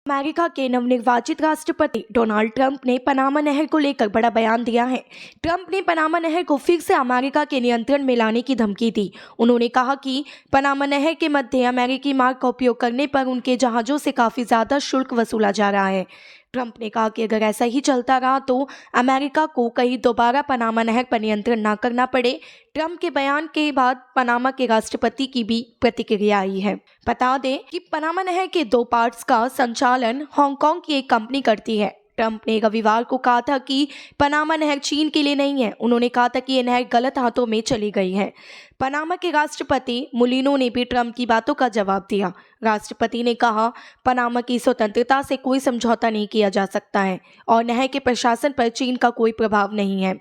America के नवनिर्वाचित राष्ट्रपति डोनाल्ड ट्रंप ने पनामा नहर को लेकर बड़ा बयान दिया है। ट्रंप ने पनामा नहर को फिर से अमेरिका के नियंत्रण में लाने की धमकी दी। उन्होंने कहा कि पनामा नहर के मध्य अमेरिकी मार्ग का उपयोग करने पर उनके जहाज़ों से काफ़ी ज़्यादा शुल्क वसूला जा रहा है। ट्रंप ने कहा कि अगर ऐसा ही चलता रहा तो अमेरिका को कहीं दोबारा पनामा नहर पर नियंत्रण न करना पड़े। ट्रंप के बयान के बाद पनामा के राष्ट्रपति की भी प्रतिक्रिया आई है। बता दें कि पनामा नहर के 2 पार्ट्स का संचालन हांगकांग की एक कंपनी करती है। ट्रंप ने रविवार को कहा था कि पनामा नहर चीन के लिए नहीं है। उन्होंने कहा था कि यह नहर गलत हाथों में चली गई है। पनामा के राष्ट्रपति मुलिनो ने भी ट्रंप की बातों का जवाब दिया। राष्ट्रपति ने कहा, पनामा की स्वतंत्रता से कोई समझौता नहीं किया जा सकता है और नहर के प्रशासन पर चीन का कोई प्रभाव नहीं है।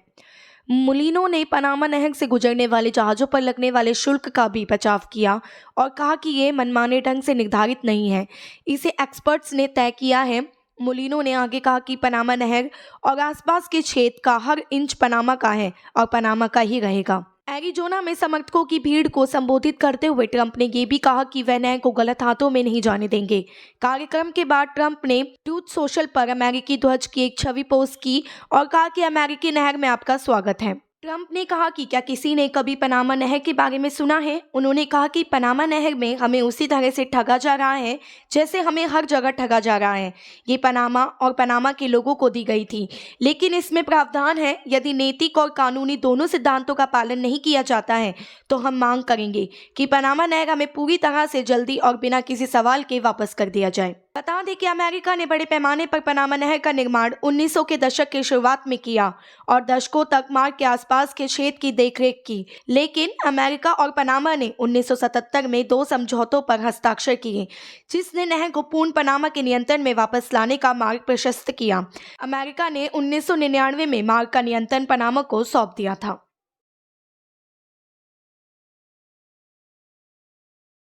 मुलिनो ने पनामा नहर से गुजरने वाले जहाज़ों पर लगने वाले शुल्क का भी बचाव किया और कहा कि ये मनमाने ढंग से निर्धारित नहीं है, इसे एक्सपर्ट्स ने तय किया है। मुलिनो ने आगे कहा कि पनामा नहर और आसपास के क्षेत्र का हर इंच पनामा का है और पनामा का ही रहेगा। एरिजोना में समर्थकों की भीड़ को संबोधित करते हुए ट्रंप ने ये भी कहा कि वह नहर को गलत हाथों में नहीं जाने देंगे। कार्यक्रम के बाद ट्रंप ने ट्रूथ सोशल पर अमेरिकी ध्वज की एक छवि पोस्ट की और कहा कि अमेरिकी नहर में आपका स्वागत है। ट्रंप ने कहा कि क्या किसी ने कभी पनामा नहर के बारे में सुना है। उन्होंने कहा कि पनामा नहर में हमें उसी तरह से ठगा जा रहा है जैसे हमें हर जगह ठगा जा रहा है। ये पनामा और पनामा के लोगों को दी गई थी, लेकिन इसमें प्रावधान है, यदि नैतिक और कानूनी दोनों सिद्धांतों का पालन नहीं किया जाता है तो हम मांग करेंगे कि पनामा नहर हमें पूरी तरह से जल्दी और बिना किसी सवाल के वापस कर दिया जाए। बता दें कि अमेरिका ने बड़े पैमाने पर पनामा नहर का निर्माण 1900 के दशक की शुरुआत में किया और दशकों तक मार्ग के आसपास के क्षेत्र की देखरेख की, लेकिन अमेरिका और पनामा ने 1977 में 2 समझौतों पर हस्ताक्षर किए, जिसने नहर को पूर्ण पनामा के नियंत्रण में वापस लाने का मार्ग प्रशस्त किया। अमेरिका ने 1999 में मार्ग का नियंत्रण पनामा को सौंप दिया था।